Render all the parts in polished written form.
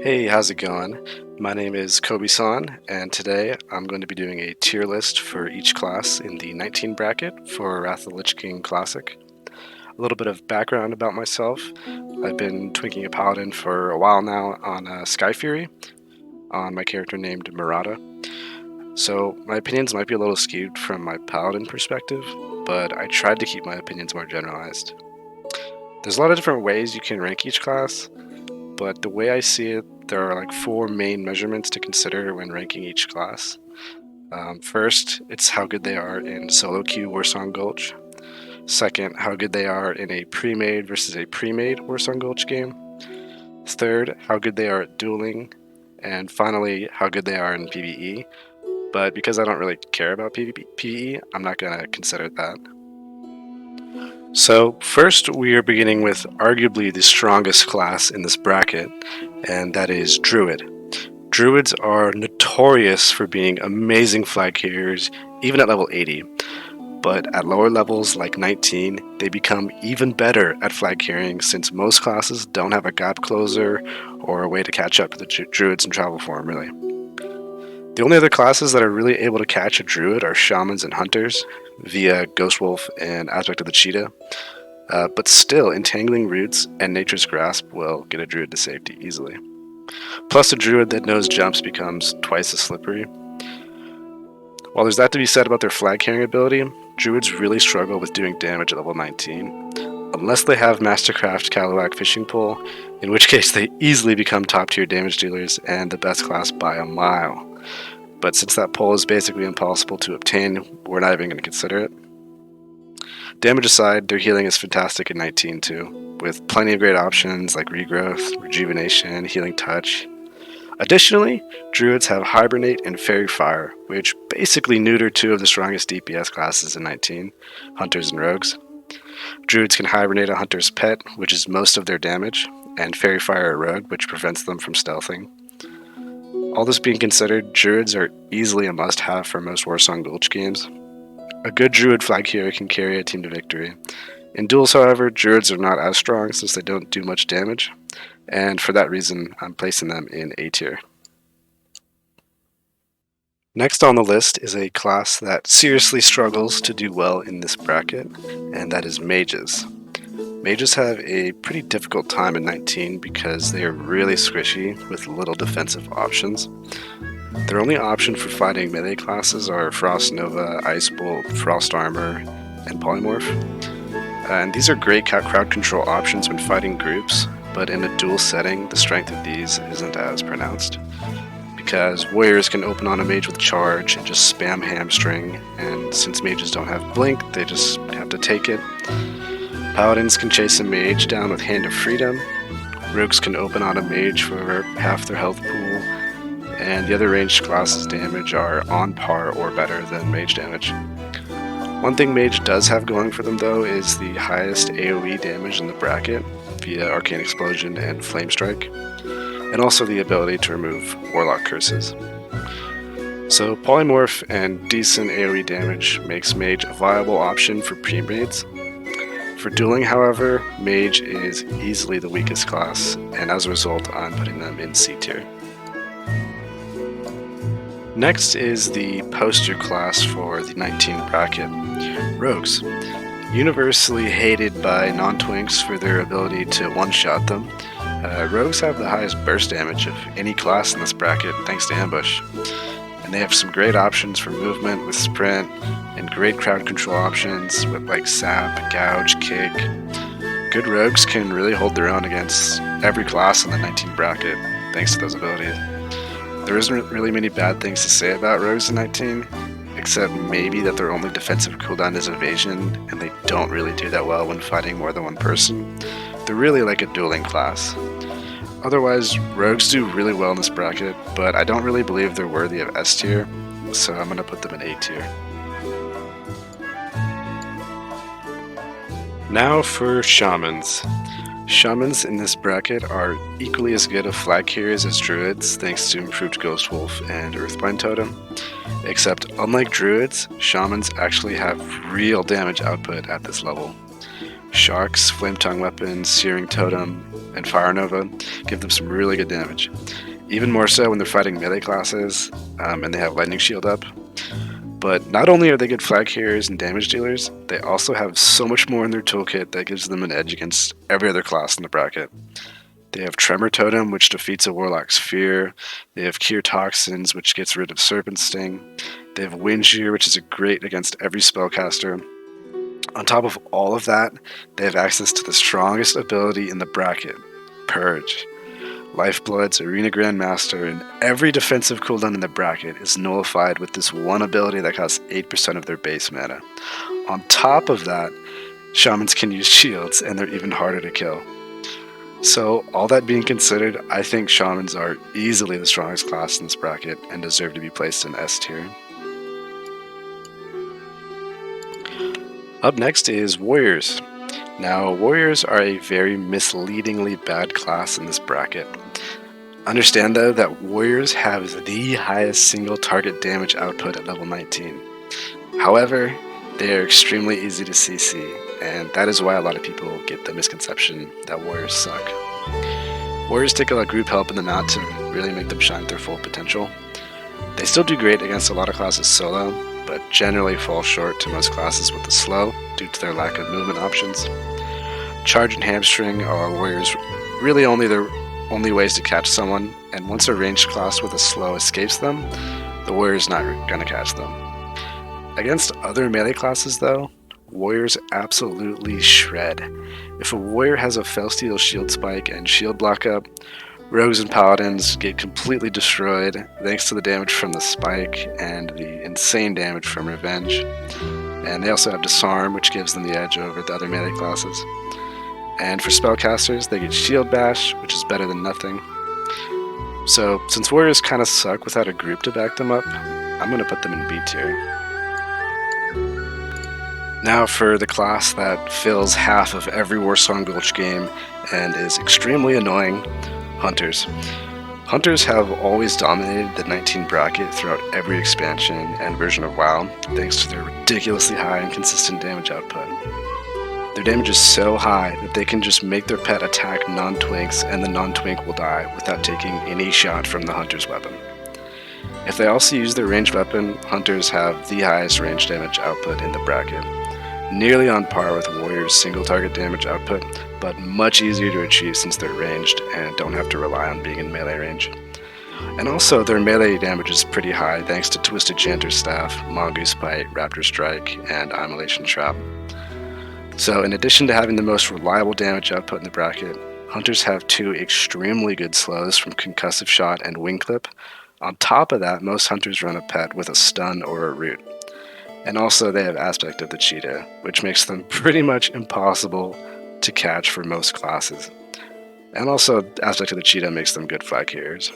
Hey, how's it going? My name is Kobe-san, and today I'm going to be doing a tier list for each class in the 19 bracket for Wrath of the Lich King Classic. A little bit of background about myself. I've been twinking a Paladin for a while now on Sky Fury, on my character named Murata. So my opinions might be a little skewed from my Paladin perspective, but I tried to keep my opinions more generalized. There's a lot of different ways you can rank each class, but the way I see it, there are like four main measurements to consider when ranking each class. First, it's how good they are in solo queue Warsong Gulch. Second, how good they are in a pre-made versus a pre-made Warsong Gulch game. Third, how good they are at dueling. And finally, how good they are in PvE. But because I don't really care about PvE, I'm not going to consider that. So first, we are beginning with arguably the strongest class in this bracket, and that is Druid. Druids are notorious for being amazing flag carriers, even at level 80. But at lower levels like 19, they become even better at flag carrying since most classes don't have a gap closer or a way to catch up to the Druids in travel form, really. The only other classes that are really able to catch a Druid are Shamans and Hunters via Ghost Wolf and Aspect of the Cheetah. But still, Entangling Roots and Nature's Grasp will get a Druid to safety easily. Plus, a Druid that knows jumps becomes twice as slippery. While there's that to be said about their flag carrying ability, Druids really struggle with doing damage at level 19, unless they have Mastercraft Caliwag Fishing Pole, in which case they easily become top tier damage dealers and the best class by a mile. But since that pole is basically impossible to obtain, we're not even going to consider it. Damage aside, their healing is fantastic in 19 too, with plenty of great options like Regrowth, Rejuvenation, Healing Touch. Additionally, Druids have Hibernate and Fairy Fire, which basically neuter two of the strongest DPS classes in 19, Hunters and Rogues. Druids can Hibernate a Hunter's Pet, which is most of their damage, and Fairy Fire a Rogue, which prevents them from stealthing. All this being considered, Druids are easily a must-have for most Warsong Gulch games. A good Druid flag hero can carry a team to victory. In duels, however, Druids are not as strong since they don't do much damage, and for that reason, I'm placing them in A tier. Next on the list is a class that seriously struggles to do well in this bracket, and that is Mages. Mages have a pretty difficult time in 19 because they are really squishy with little defensive options. Their only option for fighting melee classes are Frost Nova, Ice Bolt, Frost Armor, and Polymorph. And these are great crowd control options when fighting groups, but in a duel setting, the strength of these isn't as pronounced. Because warriors can open on a mage with charge and just spam hamstring, and since mages don't have blink, they just have to take it. Paladins can chase a mage down with Hand of Freedom. Rogues can open on a mage for half their health pool, and the other ranged classes' damage are on par or better than mage damage. One thing Mage does have going for them though is the highest AoE damage in the bracket via Arcane Explosion and Flame Strike, and also the ability to remove Warlock curses. So Polymorph and decent AoE damage makes Mage a viable option for pre-mades. For dueling, however, Mage is easily the weakest class, and as a result, I'm putting them in C tier. Next is the poster class for the 19 bracket, Rogues. Universally hated by non-twinks for their ability to one-shot them, Rogues have the highest burst damage of any class in this bracket thanks to Ambush. And they have some great options for movement with Sprint, and great crowd control options with like Sap, Gouge, Kick. Good Rogues can really hold their own against every class in the 19 bracket thanks to those abilities. There isn't really many bad things to say about Rogues in 19, except maybe that their only defensive cooldown is Evasion, and they don't really do that well when fighting more than one person. They're really like a dueling class. Otherwise, Rogues do really well in this bracket, but I don't really believe they're worthy of S tier, so I'm going to put them in A tier. Now for Shamans. Shamans in this bracket are equally as good of flag carriers as Druids thanks to improved Ghost Wolf and Earthbind Totem, except unlike Druids, Shamans actually have real damage output at this level. Sharks, Flame Tongue Weapon, Searing Totem, and Fire Nova give them some really good damage. Even more so when they're fighting melee classes and they have Lightning Shield up. But not only are they good flag carriers and damage dealers, they also have so much more in their toolkit that gives them an edge against every other class in the bracket. They have Tremor Totem, which defeats a Warlock's Fear. They have Cure Toxins, which gets rid of Serpent Sting. They have Wind Shear, which is great against every spellcaster. On top of all of that, they have access to the strongest ability in the bracket, Purge. Lifeblood's Arena Grandmaster, and every defensive cooldown in the bracket is nullified with this one ability that costs 8% of their base mana. On top of that, Shamans can use shields, and they're even harder to kill. So, all that being considered, I think Shamans are easily the strongest class in this bracket and deserve to be placed in S tier. Up next is Warriors. Now, Warriors are a very misleadingly bad class in this bracket. Understand though that Warriors have the highest single target damage output at level 19. However, they are extremely easy to CC, and that is why a lot of people get the misconception that Warriors suck. Warriors take a lot of group help in the map to really make them shine their full potential. They still do great against a lot of classes solo, but generally fall short to most classes with the slow due to their lack of movement options. Charge and Hamstring are Warriors really their only ways to catch someone, and once a ranged class with a slow escapes them, the Warrior's not gonna catch them. Against other melee classes though, Warriors absolutely shred. If a Warrior has a Felsteel Shield Spike and Shield Block up, Rogues and Paladins get completely destroyed thanks to the damage from the Spike and the insane damage from Revenge. And they also have Disarm, which gives them the edge over the other melee classes. And for spellcasters, they get Shield Bash, which is better than nothing. So, since Warriors kind of suck without a group to back them up, I'm going to put them in B tier. Now for the class that fills half of every Warsong Gulch game and is extremely annoying, Hunters. Hunters have always dominated the 19 bracket throughout every expansion and version of WoW, thanks to their ridiculously high and consistent damage output. Their damage is so high that they can just make their pet attack non-twinks and the non-twink will die without taking any shot from the Hunter's weapon. If they also use their ranged weapon, Hunters have the highest range damage output in the bracket, nearly on par with Warriors' single target damage output, but much easier to achieve since they're ranged and don't have to rely on being in melee range. And also, their melee damage is pretty high thanks to Twisted Chanter's Staff, Mongoose Bite, Raptor Strike, and Immolation Trap. So in addition to having the most reliable damage output in the bracket, Hunters have two extremely good slows from Concussive Shot and Wing Clip. On top of that, most Hunters run a pet with a stun or a root. And also they have Aspect of the Cheetah, which makes them pretty much impossible to catch for most classes. And also, Aspect of the Cheetah makes them good flag carriers.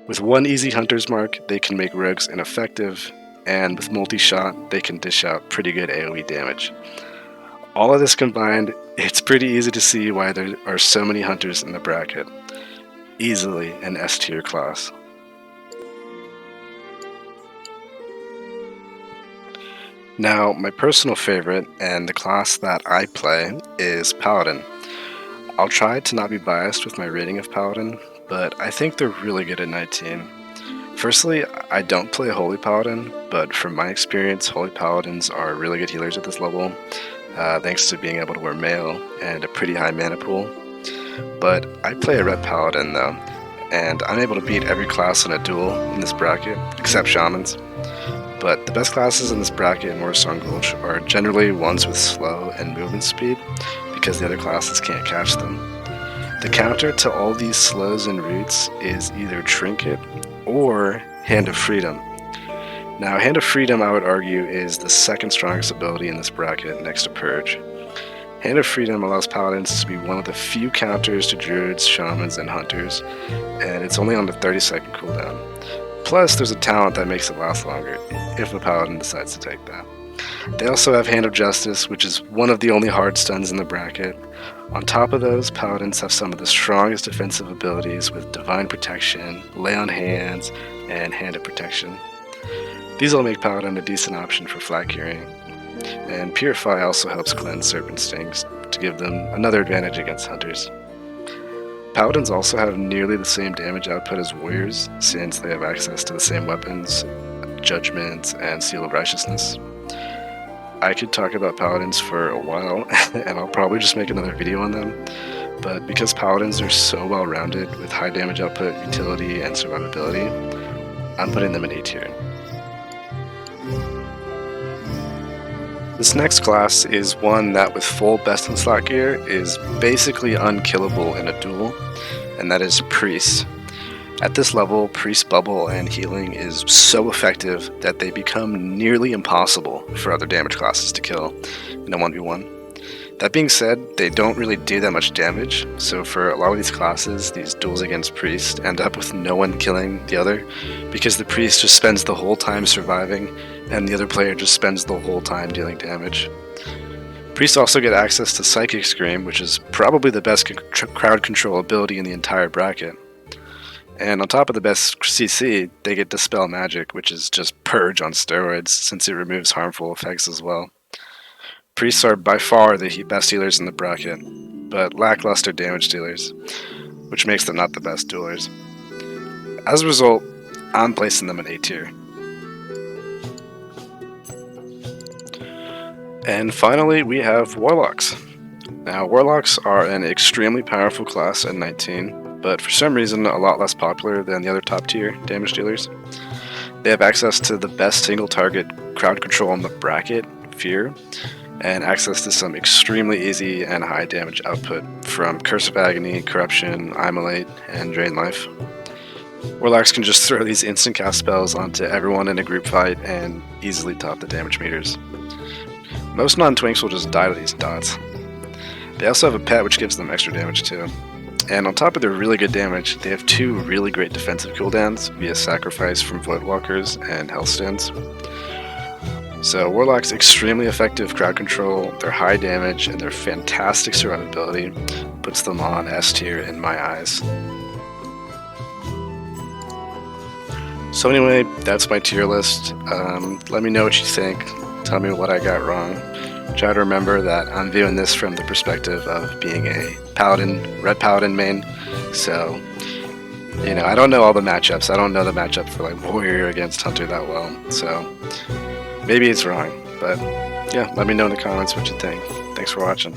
With one easy Hunter's Mark, they can make Rogues ineffective, and with multi-shot, they can dish out pretty good AoE damage. All of this combined, it's pretty easy to see why there are so many Hunters in the bracket. Easily an S tier class. Now, my personal favorite, and the class that I play, is Paladin. I'll try to not be biased with my rating of Paladin, but I think they're really good at 19. Firstly, I don't play Holy Paladin, but from my experience, Holy Paladins are really good healers at this level, thanks to being able to wear mail and a pretty high mana pool. But I play a Ret Paladin though, and I'm able to beat every class in a duel in this bracket, except Shamans. But the best classes in this bracket in Warsong Gulch are generally ones with slow and movement speed, because the other classes can't catch them. The counter to all these slows and roots is either Trinket or Hand of Freedom. Now, Hand of Freedom, I would argue, is the second strongest ability in this bracket next to Purge. Hand of Freedom allows Paladins to be one of the few counters to Druids, Shamans, and Hunters, and it's only on the 30-second cooldown. Plus, there's a talent that makes it last longer, if a Paladin decides to take that. They also have Hand of Justice, which is one of the only hard stuns in the bracket. On top of those, Paladins have some of the strongest defensive abilities with Divine Protection, Lay on Hands, and Hand of Protection. These all make Paladin a decent option for flag carrying. and Purify also helps cleanse Serpent Stings to give them another advantage against hunters. Paladins also have nearly the same damage output as warriors, since they have access to the same weapons, judgments, and Seal of Righteousness. I could talk about Paladins for a while, and I'll probably just make another video on them, but because Paladins are so well-rounded with high damage output, utility, and survivability, I'm putting them in A tier. This next class is one that with full best-in-slot gear is basically unkillable in a duel, and that is Priest. At this level, Priest Bubble and Healing is so effective that they become nearly impossible for other damage classes to kill in a 1v1. That being said, they don't really do that much damage, so for a lot of these classes, these duels against Priest end up with no one killing the other, because the Priest just spends the whole time surviving, and the other player just spends the whole time dealing damage. Priests also get access to Psychic Scream, which is probably the best crowd control ability in the entire bracket. And on top of the best CC, they get Dispel Magic, which is just Purge on steroids, since it removes harmful effects as well. Priests are by far the best healers in the bracket, but lackluster damage dealers, which makes them not the best duelers. As a result, I'm placing them in A tier. And finally, we have Warlocks. Now, Warlocks are an extremely powerful class at 19, but for some reason a lot less popular than the other top tier damage dealers. They have access to the best single target crowd control in the bracket, Fear, and access to some extremely easy and high damage output from Curse of Agony, Corruption, Immolate, and Drain Life. Warlocks can just throw these instant cast spells onto everyone in a group fight and easily top the damage meters. Most non-twinks will just die to these dots. They also have a pet which gives them extra damage too. And on top of their really good damage, they have two really great defensive cooldowns via Sacrifice from Voidwalkers and Health Stands. So Warlock's extremely effective crowd control, their high damage, and their fantastic survivability puts them on S tier in my eyes. So anyway, that's my tier list. Let me know what you think. Tell me what I got wrong. Try to remember that I'm viewing this from the perspective of being a Paladin, Red Paladin main. So, I don't know all the matchups. I don't know the matchup for like Warrior against Hunter that well. So, maybe it's wrong. But yeah, let me know in the comments what you think. Thanks for watching.